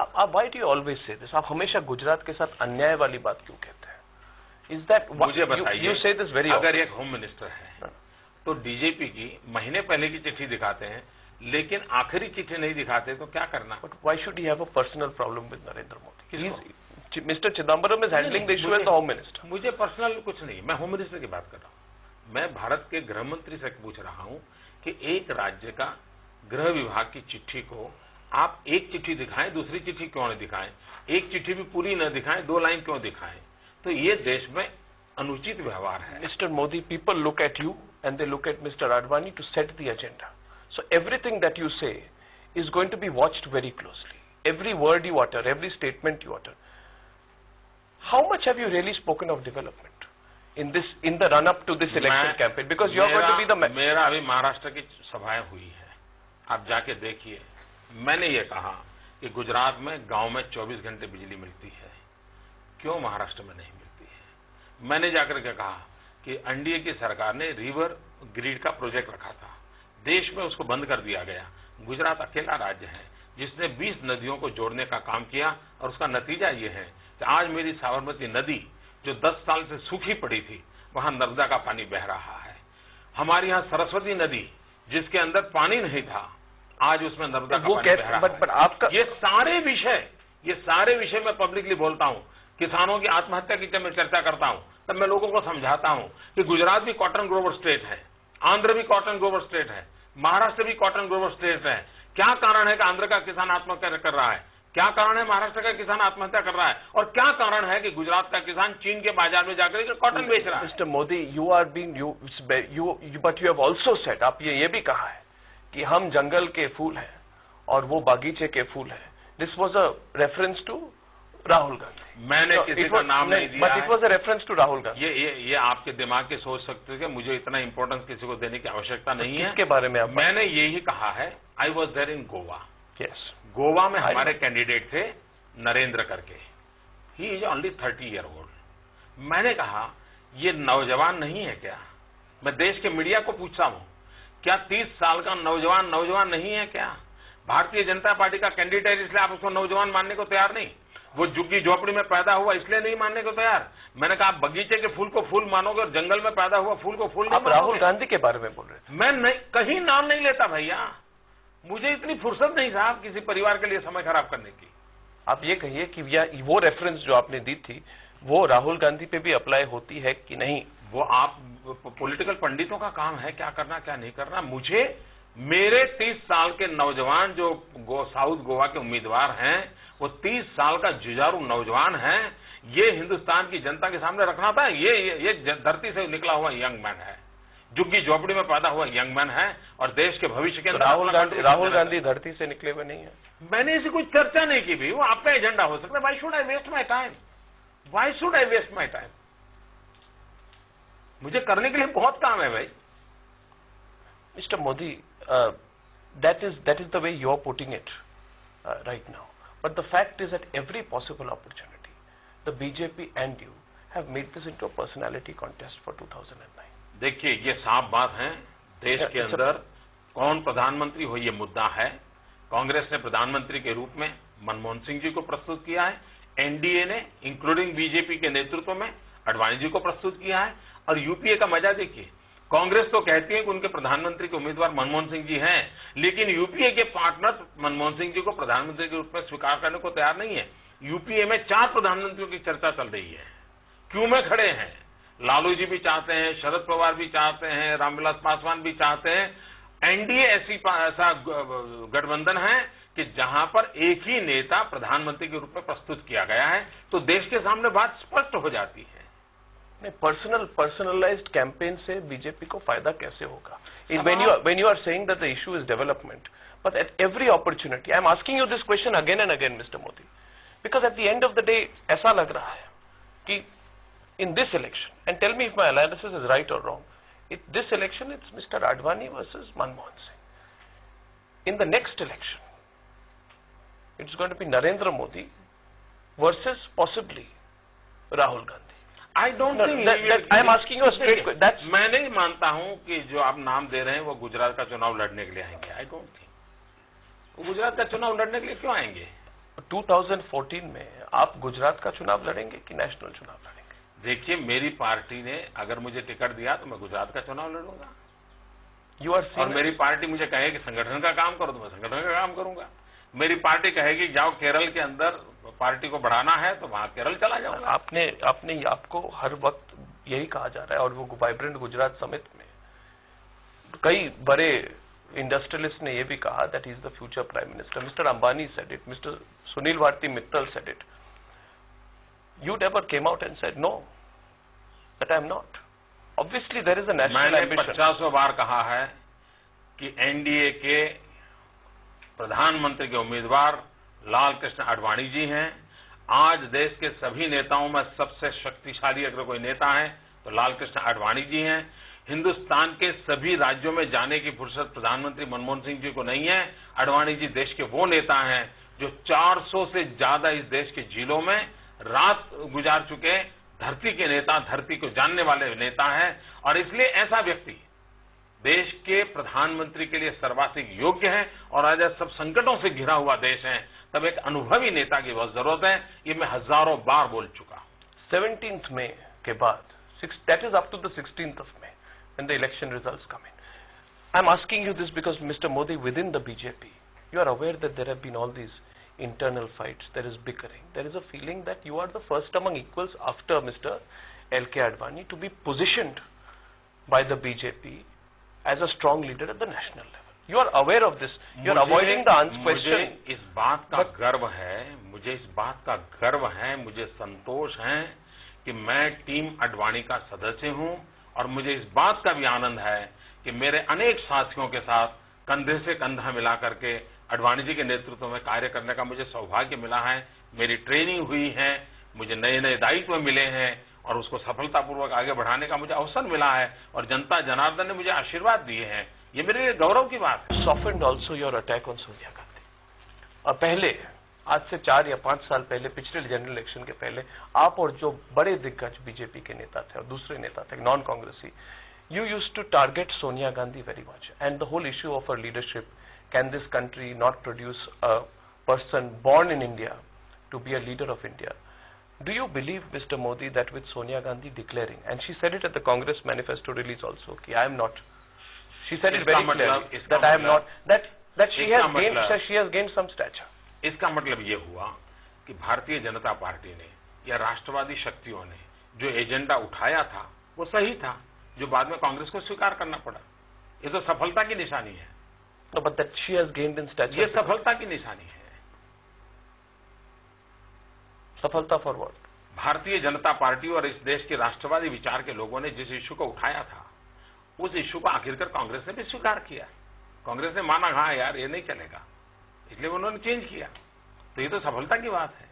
आप why do you always say this? आप हमेशा गुजरात के साथ अन्याय वाली बात क्यों कहते हैं? इज दैट मुझे बताइए, यू से दिस वेरी अगर एक होम मिनिस्टर है तो डीजीपी की महीने पहले की चिट्ठी दिखाते हैं लेकिन आखिरी चिट्ठी नहीं दिखाते तो क्या करना? But why should he have a personal problem with Narendra Modi? Mister Chidambaram is handling the issue as the home minister. मुझे पर्सनल कुछ नहीं, मैं होम मिनिस्टर की बात कर रहा हूं। मैं भारत के गृह मंत्री से पूछ रहा हूं कि एक राज्य का गृह विभाग की चिट्ठी को आप एक चिट्ठी दिखाएं, दूसरी चिट्ठी क्यों नहीं दिखाएं? एक चिट्ठी भी पूरी न दिखाएं, 2 लाइन क्यों दिखाएं? तो ये देश में अनुचित व्यवहार है। Mister Modi, people look at you and they look at mister Advani to set the agenda. So everything that you say is going to be watched very closely. Every word you utter, every statement you utter. How much have you really spoken of development in the run-up to this election campaign? Because you are going to be the... मेरा अभी महाराष्ट्र की सभाएं हुई है, आप जाके देखिए। मैंने ये कहा कि गुजरात में गांव में 24 घंटे बिजली मिलती है, क्यों महाराष्ट्र में नहीं मिलती है? मैंने जाकर के कहा कि एनडीए की सरकार ने रिवर ग्रिड का प्रोजेक्ट रखा था, देश में उसको बंद कर दिया गया। गुजरात अकेला राज्य है जिसने 20 नदियों को जोड़ने का काम किया और उसका नतीजा ये है कि आज मेरी साबरमती नदी जो 10 साल से सूखी पड़ी थी, वहां नर्मदा का पानी बह रहा है। हमारे यहाँ सरस्वती नदी जिसके अंदर पानी नहीं था, आज उसमें नर्मदा का पानी बह रहा है। आपका ये सारे विषय मैं पब्लिकली बोलता हूँ। किसानों की आत्महत्या की जब मैं चर्चा करता हूँ तब मैं लोगों को समझाता हूँ कि गुजरात भी कॉटन ग्रोवर स्टेट है, आंध्र भी कॉटन ग्रोवर स्टेट है, महाराष्ट्र भी कॉटन ग्रोवर स्टेट है। क्या कारण है कि आंध्र का किसान आत्महत्या कर रहा है? क्या कारण है महाराष्ट्र का किसान आत्महत्या कर रहा है? और क्या कारण है कि गुजरात का किसान चीन के बाजार में जाकर कॉटन बेच रहा है? Mister Modi, you are being but you have also said, आप ये भी कहा है कि हम जंगल के फूल हैं और वो बागीचे के फूल हैं। This was a reference to Rahul Gandhi. मैंने किसी का नाम नहीं दिया, but it was a reference to Rahul Gandhi. ये आपके दिमाग के सोच सकते थे, मुझे इतना इंपॉर्टेंस किसी को देने की आवश्यकता नहीं है। इसके बारे में मैंने यही कहा है, I was there in Goa. Yes, Goa में हमारे कैंडिडेट थे नरेंद्र करके, he is only 30 year old. मैंने कहा ये नौजवान नहीं है क्या? मैं देश के मीडिया को पूछता हूं, क्या 30 साल का नौजवान नहीं है क्या? भारतीय जनता पार्टी का कैंडिडेट, इसलिए आप उसको नौजवान मानने को तैयार नहीं? वो झुग्गी झोपड़ी में पैदा हुआ इसलिए नहीं मानने को तैयार? मैंने कहा आप बगीचे के फूल को फूल मानोगे और जंगल में पैदा हुआ फूल को फूल नहीं मानोगे? राहुल गांधी के बारे में बोल रहे थे। मैं नहीं, कहीं नाम नहीं लेता भैया, मुझे इतनी फुर्सत नहीं साहब किसी परिवार के लिए समय खराब करने की। आप ये कहिए कि वो रेफरेंस जो आपने दी थी वो राहुल गांधी पे भी अप्लाई होती है कि नहीं? वो आप पॉलिटिकल पंडितों का काम है क्या करना क्या नहीं करना। मुझे मेरे 30 साल के नौजवान जो साउथ गोवा के उम्मीदवार हैं, वो 30 साल का जुझारू नौजवान है, ये हिंदुस्तान की जनता के सामने रखना था। ये धरती से निकला हुआ यंग मैन है, झुग्गी झोपड़ी में पैदा हुआ यंग मैन है और देश के भविष्य के अंदर। राहुल गांधी धरती से निकले हुए नहीं है। मैंने ऐसी कोई चर्चा नहीं की भी, वो आपका एजेंडा हो सकता है। Why should I waste my time? Why should I waste my time? मुझे करने के लिए बहुत काम है भाई। Mister Modi, that is the way you are putting it right now. But the fact is that every possible opportunity, the BJP and you have made this into a personality contest for 2009. देखिए, ये साफ बात है, देश के अंदर कौन प्रधानमंत्री हो ये मुद्दा है। कांग्रेस ने प्रधानमंत्री के रूप में मनमोहन सिंह जी को प्रस्तुत किया है, एनडीए ने इंक्लूडिंग बीजेपी के नेतृत्व में आडवाणी जी को प्रस्तुत किया है। और यूपीए का मजा देखिए, कांग्रेस तो कहती है कि उनके प्रधानमंत्री के उम्मीदवार मनमोहन सिंह जी हैं, लेकिन यूपीए के पार्टनर मनमोहन सिंह जी को प्रधानमंत्री के रूप में स्वीकार करने को तैयार नहीं है। यूपीए में 4 प्रधानमंत्रियों की चर्चा चल रही है, क्यों में खड़े हैं। लालू जी भी चाहते हैं, शरद पवार भी चाहते हैं, रामविलास पासवान भी चाहते हैं। एनडीए ऐसा गठबंधन है कि जहां पर एक ही नेता प्रधानमंत्री के रूप में प्रस्तुत किया गया है, तो देश के सामने बात स्पष्ट हो जाती है। पर्सनलाइज्ड कैंपेन से बीजेपी को फायदा कैसे होगा? when you are saying that the issue is development, but at every opportunity, I am asking you this question again and again, Mr. Modi, because at the end of the day, ऐसा लग रहा है कि in this election, and tell me if my analysis is right or wrong, this election it's Mr. Advani versus Manmohan Singh. In the next election, it's going to be Narendra Modi versus possibly Rahul Gandhi. I don't think I am asking you a straight question. मैं नहीं मानता हूं कि जो आप नाम दे रहे हैं वो गुजरात का चुनाव लड़ने के लिए आएंगे। आई डोंट थिंक वो गुजरात का चुनाव लड़ने के लिए क्यों आएंगे। 2014 में आप गुजरात का चुनाव लड़ेंगे कि नेशनल चुनाव लड़ेंगे? देखिए, मेरी पार्टी ने अगर मुझे टिकट दिया तो मैं गुजरात का चुनाव लड़ूंगा। और मेरी पार्टी मुझे कहे कि संगठन का काम करो तो मैं संगठन का काम करूंगा। मेरी पार्टी कहेगी जाओ केरल के अंदर पार्टी को बढ़ाना है तो वहां केरल चला जाऊंगा। आपको हर वक्त यही कहा जा रहा है, और वो वाइब्रेंट गुजरात समिट में कई बड़े इंडस्ट्रियलिस्ट ने यह भी कहा that he is the future prime minister. Mister Ambani said it, mister Sunil Bharti Mittal said it. You never came out and said no, that I am not. Obviously there is a national ambition. मैंने 50 बार कहा है कि NDA के प्रधानमंत्री के उम्मीदवार लाल कृष्ण आडवाणी जी हैं। आज देश के सभी नेताओं में सबसे शक्तिशाली अगर कोई नेता है तो लाल कृष्ण आडवाणी जी हैं। हिंदुस्तान के सभी राज्यों में जाने की फुर्सत प्रधानमंत्री मनमोहन सिंह जी को नहीं है। आडवाणी जी देश के वो नेता हैं जो 400 से ज्यादा इस देश के जिलों में रात गुजार चुके धरती के नेता, धरती को जानने वाले नेता हैं। और इसलिए ऐसा व्यक्ति देश के प्रधानमंत्री के लिए सर्वाधिक योग्य है। और आज सब संकटों से घिरा हुआ देश है, तब एक अनुभवी नेता की बहुत जरूरत है। ये मैं हजारों बार बोल चुका हूं। 17th May के बाद, that is up to the 16th of May when the election results come in. I'm asking you this because Mr. Modi, within the BJP, you are aware that there have been all these internal fights, there is bickering. There is a feeling that you are the first among equals after Mr. L.K. Advani to be positioned by the BJP as a strong leader at the national level. You are aware of this. You are avoiding the answer question. मुझे इस बात का गर्व है, मुझे इस बात का गर्व है, मुझे संतोष है कि मैं टीम आडवाणी का सदस्य हूं। और मुझे इस बात का भी आनंद है कि मेरे अनेक साथियों के साथ कंधे से कंधा मिला करके आडवाणी जी के नेतृत्व में कार्य करने का मुझे सौभाग्य मिला है। मेरी ट्रेनिंग हुई है, मुझे नए नए दायित्व मिले हैं और उसको सफलतापूर्वक आगे बढ़ाने का मुझे अवसर मिला है। और जनता जनार्दन ने मुझे आशीर्वाद दिए हैं। ये मेरे लिए गौरव की बात है। Softened also your attack on Sonia Gandhi. और पहले, आज से 4 या 5 साल पहले, पिछले जनरल इलेक्शन के पहले, आप और जो बड़े दिग्गज बीजेपी के नेता थे और दूसरे नेता थे नॉन कांग्रेसी, you used to target Sonia Gandhi very much, and the whole issue of her leadership. Can this country not produce a person born in India to be a leader of India? Do you believe, Mr. Modi, that with Sonia Gandhi declaring, and she said it at the Congress manifesto release also, कि I am not. She said it very clearly that I am not. That she has gained some stature. इसका मतलब ये हुआ कि Bharatiya Janata party ने या राष्ट्रवादी शक्तियों ने जो एजेंडा उठाया था वो सही था, जो बाद में कांग्रेस को स्वीकार करना पड़ा। ये तो सफलता की निशानी है। No, but that she has gained in stature. ये सफलता की निशानी है। सफलता for what? Bharatiya Janata party और इस देश के राष्ट्रवादी विचार के लोगों ने जिस इश्यू को उठाया था, उस इश्यू को आखिरकार कांग्रेस ने भी स्वीकार किया। कांग्रेस ने माना हाँ यार ये नहीं चलेगा, इसलिए उन्होंने चेंज किया। तो ये तो सफलता की बात है।